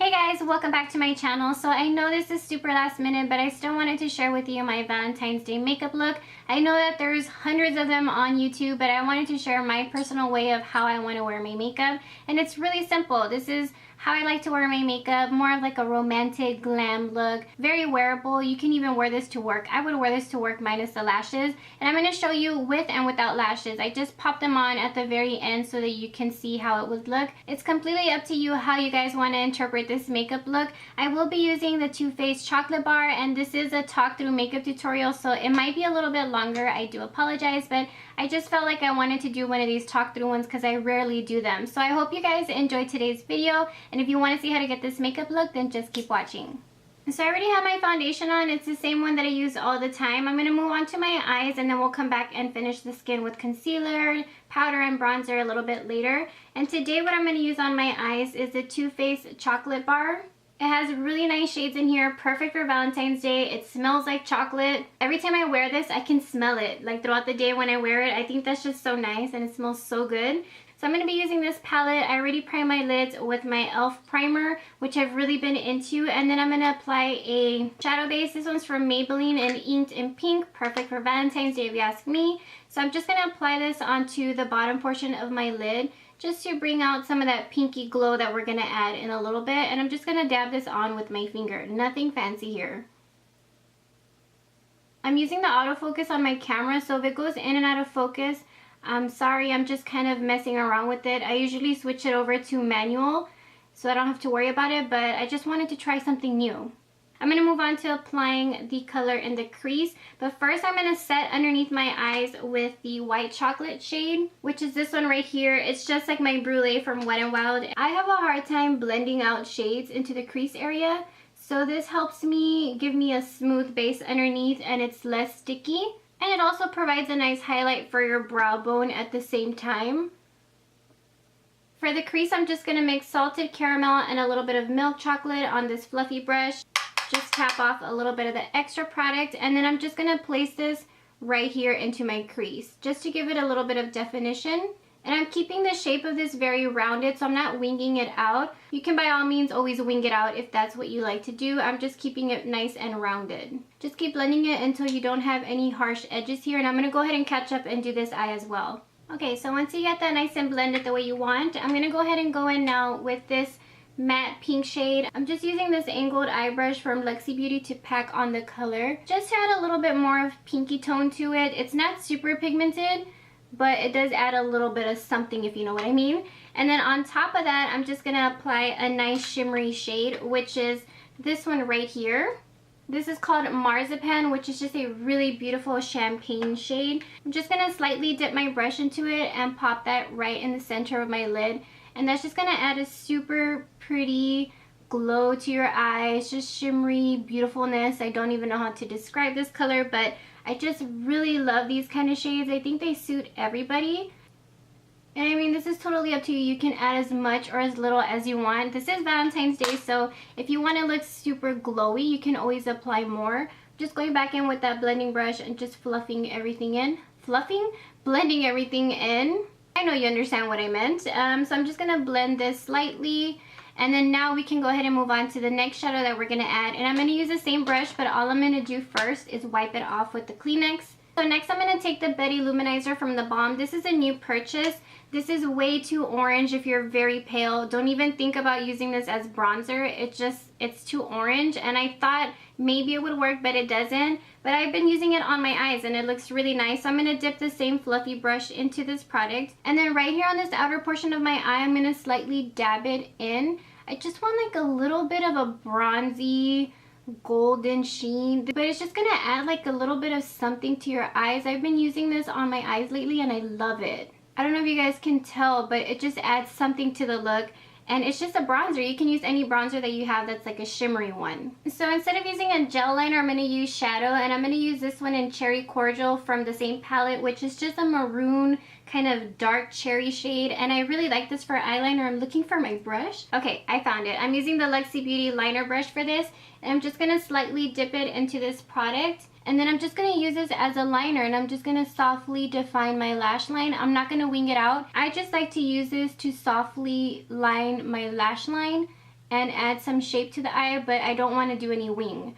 Hey guys, welcome back to my channel. So I know this is super last minute, but I still wanted to share with you my Valentine's Day makeup look. I know that there's hundreds of them on YouTube, but I wanted to share my personal way of how I want to wear my makeup. And it's really simple. This is how I like to wear my makeup, more of like a romantic glam look, very wearable. You can even wear this to work. I would wear this to work minus the lashes, and I'm going to show you with and without lashes. I just popped them on at the very end so that you can see how it would look. It's completely up to you how you guys want to interpret this makeup look. I will be using the Too Faced chocolate bar, and this is a talk through makeup tutorial, so it might be a little bit longer. I do apologize, but I just felt like I wanted to do one of these talk through ones because I rarely do them. So I hope you guys enjoyed today's video, and if you want to see how to get this makeup look, then just keep watching. So I already have my foundation on. It's the same one that I use all the time. I'm going to move on to my eyes, and then we'll come back and finish the skin with concealer, powder, and bronzer a little bit later. And today what I'm going to use on my eyes is the Too Faced chocolate bar. It has really nice shades in here, perfect for Valentine's Day. It smells like chocolate. Every time I wear this, I can smell it. Like throughout the day when I wear it, I think that's just so nice and it smells so good. So I'm going to be using this palette. I already primed my lids with my e.l.f. primer, which I've really been into. And then I'm going to apply a shadow base. This one's from Maybelline and inked in pink. Perfect for Valentine's Day if you ask me. So I'm just going to apply this onto the bottom portion of my lid, just to bring out some of that pinky glow that we're going to add in a little bit. And I'm just going to dab this on with my finger. Nothing fancy here. I'm using the autofocus on my camera, so if it goes in and out of focus, I'm sorry, I'm just kind of messing around with it. I usually switch it over to manual so I don't have to worry about it, but I just wanted to try something new. I'm going to move on to applying the color in the crease, but first I'm going to set underneath my eyes with the white chocolate shade, which is this one right here. It's just like my brulee from Wet n Wild. I have a hard time blending out shades into the crease area, so this helps me give me a smooth base underneath and it's less sticky. And it also provides a nice highlight for your brow bone at the same time. For the crease, I'm just going to mix salted caramel and a little bit of milk chocolate on this fluffy brush. Just tap off a little bit of the extra product, and then I'm just going to place this right here into my crease just to give it a little bit of definition. And I'm keeping the shape of this very rounded, so I'm not winging it out. You can by all means always wing it out if that's what you like to do. I'm just keeping it nice and rounded. Just keep blending it until you don't have any harsh edges here, and I'm going to go ahead and catch up and do this eye as well. Okay, so once you get that nice and blended the way you want, I'm going to go ahead and go in now with this matte pink shade. I'm just using this angled eye brush from Luxie Beauty to pack on the color. Just to add a little bit more of pinky tone to it. It's not super pigmented, but it does add a little bit of something, if you know what I mean. And then on top of that, I'm just going to apply a nice shimmery shade, which is this one right here. This is called Marzipan, which is just a really beautiful champagne shade. I'm just going to slightly dip my brush into it and pop that right in the center of my lid. And that's just going to add a super pretty glow to your eyes, just shimmery beautifulness. I don't even know how to describe this color, but I just really love these kind of shades. I think they suit everybody. And I mean, this is totally up to you. You can add as much or as little as you want. This is Valentine's Day, so if you want to look super glowy, you can always apply more. Just going back in with that blending brush and just fluffing everything in. Blending everything in. I know you understand what I meant. So I'm just going to blend this slightly. And then now we can go ahead and move on to the next shadow that we're going to add. And I'm going to use the same brush, but all I'm going to do first is wipe it off with the Kleenex. So next I'm going to take the Betty Loumanizer from TheBalm. This is a new purchase. This is way too orange if you're very pale. Don't even think about using this as bronzer. It's too orange, and I thought maybe it would work, but it doesn't. But I've been using it on my eyes and it looks really nice. So I'm going to dip the same fluffy brush into this product. And then right here on this outer portion of my eye, I'm going to slightly dab it in. I just want like a little bit of a bronzy golden sheen, but it's just going to add like a little bit of something to your eyes. I've been using this on my eyes lately and I love it. I don't know if you guys can tell, but it just adds something to the look. And it's just a bronzer. You can use any bronzer that you have that's like a shimmery one. So instead of using a gel liner, I'm going to use shadow. And I'm going to use this one in Cherry Cordial from the same palette, which is just a maroon kind of dark cherry shade. And I really like this for eyeliner. I'm looking for my brush. Okay, I found it. I'm using the Luxie Beauty liner brush for this. And I'm just going to slightly dip it into this product. And then I'm just going to use this as a liner, and I'm just going to softly define my lash line. I'm not going to wing it out. I just like to use this to softly line my lash line and add some shape to the eye, but I don't want to do any wing.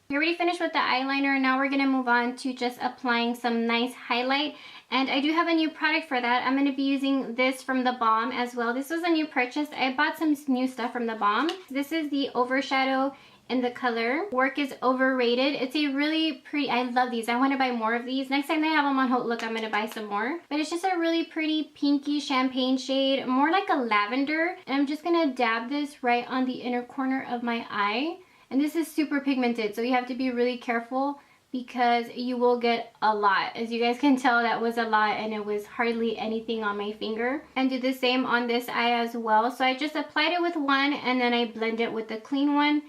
We're already finished with the eyeliner. Now we're going to move on to just applying some nice highlight. And I do have a new product for that. I'm going to be using this from TheBalm as well. This was a new purchase. I bought some new stuff from TheBalm. This is the Overshadow in the color Work is Overrated. It's a really pretty, I love these. I want to buy more of these. Next time they have them on Look, I'm going to buy some more. But it's just a really pretty pinky champagne shade, more like a lavender. And I'm just going to dab this right on the inner corner of my eye. And this is super pigmented, so you have to be really careful because you will get a lot. As you guys can tell, that was a lot and it was hardly anything on my finger. And do the same on this eye as well. So I just applied it with one and then I blend it with the clean one.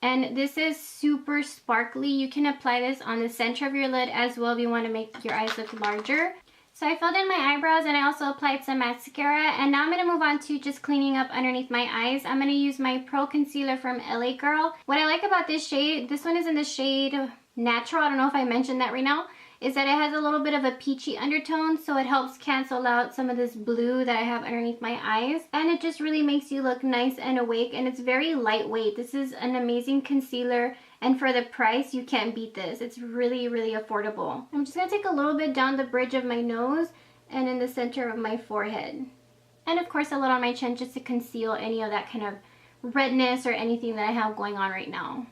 And this is super sparkly. You can apply this on the center of your lid as well if you want to make your eyes look larger. So I filled in my eyebrows and I also applied some mascara, and now I'm going to move on to just cleaning up underneath my eyes. I'm going to use my Pro Concealer from LA Girl. What I like about this shade, this one is in the shade Natural, I don't know if I mentioned that right now, is that it has a little bit of a peachy undertone, so it helps cancel out some of this blue that I have underneath my eyes. And it just really makes you look nice and awake, and it's very lightweight. This is an amazing concealer. And for the price, you can't beat this. It's really, really affordable. I'm just going to take a little bit down the bridge of my nose and in the center of my forehead. And of course a little on my chin just to conceal any of that kind of redness or anything that I have going on right now.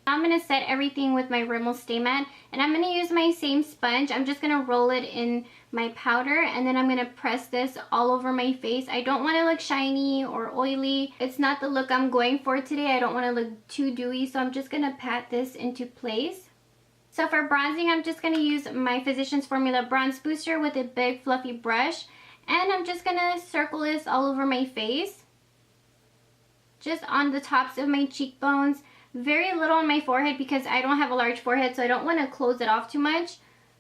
I'm going to set everything with my Rimmel Stay Matte, and I'm going to use my same sponge. I'm just going to roll it in my powder, and then I'm going to press this all over my face. I don't want to look shiny or oily. It's not the look I'm going for today. I don't want to look too dewy, so I'm just going to pat this into place. So for bronzing, I'm just going to use my Physicians Formula Bronze Booster with a big fluffy brush, and I'm just going to circle this all over my face, just on the tops of my cheekbones. Very little on my forehead because I don't have a large forehead, so I don't want to close it off too much.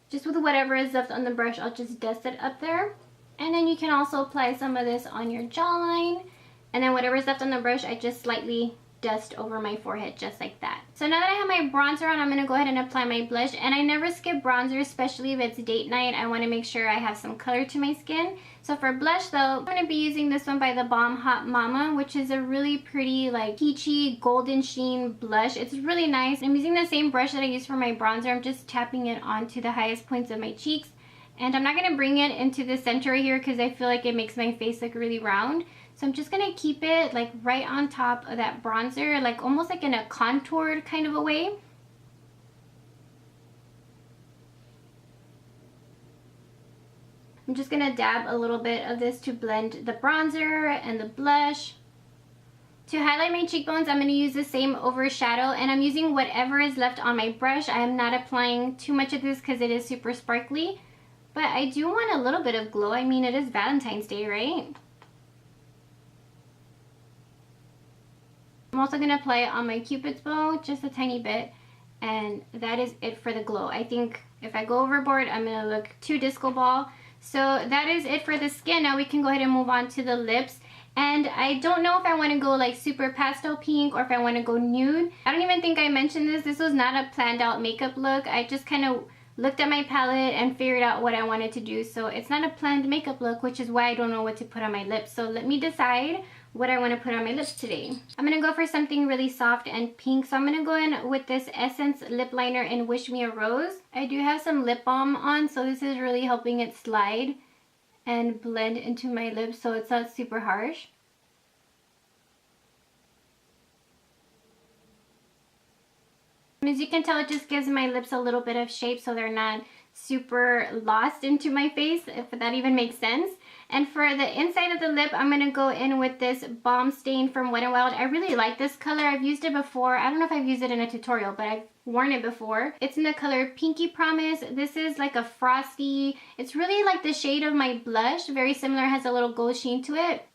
Just with whatever is left on the brush, I'll just dust it up there. And then you can also apply some of this on your jawline. And then whatever is left on the brush, I just slightly dust over my forehead just like that. So now that I have my bronzer on, I'm going to go ahead and apply my blush. And I never skip bronzer, especially if it's date night. I want to make sure I have some color to my skin. So for blush though, I'm going to be using this one by TheBalm Hot Mama, which is a really pretty like peachy golden sheen blush. It's really nice. I'm using the same brush that I used for my bronzer. I'm just tapping it onto the highest points of my cheeks. And I'm not going to bring it into the center here because I feel like it makes my face look really round. So I'm just going to keep it like right on top of that bronzer, like almost like in a contoured kind of a way. I'm just going to dab a little bit of this to blend the bronzer and the blush. To highlight my cheekbones, I'm going to use the same overshadow, and I'm using whatever is left on my brush. I am not applying too much of this because it is super sparkly. But I do want a little bit of glow. I mean, it is Valentine's Day, right? I'm also going to apply it on my Cupid's bow, just a tiny bit. And that is it for the glow. I think if I go overboard, I'm going to look too disco ball. So that is it for the skin. Now we can go ahead and move on to the lips. And I don't know if I want to go like super pastel pink or if I want to go nude. I don't even think I mentioned this. This was not a planned out makeup look. I just kind of looked at my palette and figured out what I wanted to do. So it's not a planned makeup look, which is why I don't know what to put on my lips. So let me decide what I want to put on my lips today. I'm going to go for something really soft and pink. So I'm going to go in with this Essence lip liner in Wish Me a Rose. I do have some lip balm on, so this is really helping it slide and blend into my lips so it's not super harsh. As you can tell, it just gives my lips a little bit of shape so they're not super lost into my face, if that even makes sense. And for the inside of the lip, I'm going to go in with this Balm stain from Wet n Wild. I really like this color. I've used it before. I don't know if I've used it in a tutorial, but I've worn it before. It's in the color Pinky Promise. This is like a frosty, it's really like the shade of my blush. Very similar, has a little gold sheen to it.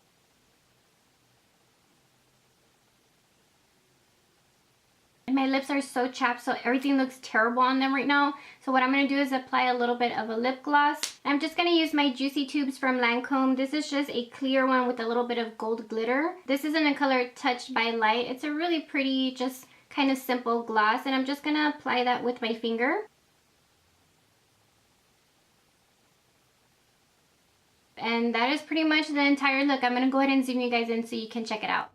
And my lips are so chapped, so everything looks terrible on them right now. So what I'm going to do is apply a little bit of a lip gloss. I'm just going to use my Juicy Tubes from Lancome. This is just a clear one with a little bit of gold glitter. This is in the color Touched by Light. It's a really pretty, just kind of simple gloss. And I'm just going to apply that with my finger. And that is pretty much the entire look. I'm gonna go ahead and zoom you guys in so you can check it out.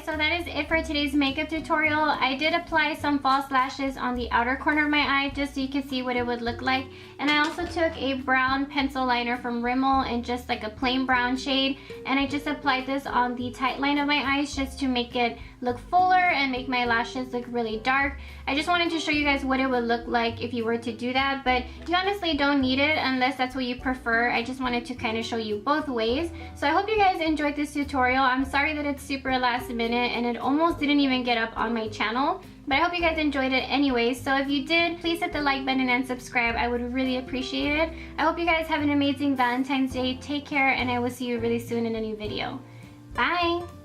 So that is it for today's makeup tutorial. I did apply some false lashes on the outer corner of my eye just so you can see what it would look like. And I also took a brown pencil liner from Rimmel in just like a plain brown shade. And I just applied this on the tight line of my eyes just to make it look fuller and make my lashes look really dark. I just wanted to show you guys what it would look like if you were to do that, but you honestly don't need it unless that's what you prefer. I just wanted to kind of show you both ways. So I hope you guys enjoyed this tutorial. I'm sorry that it's super last minute and it almost didn't even get up on my channel, but I hope you guys enjoyed it anyway. So if you did, please hit the like button and subscribe. I would really appreciate it. I hope you guys have an amazing Valentine's Day. Take care, and I will see you really soon in a new video. Bye!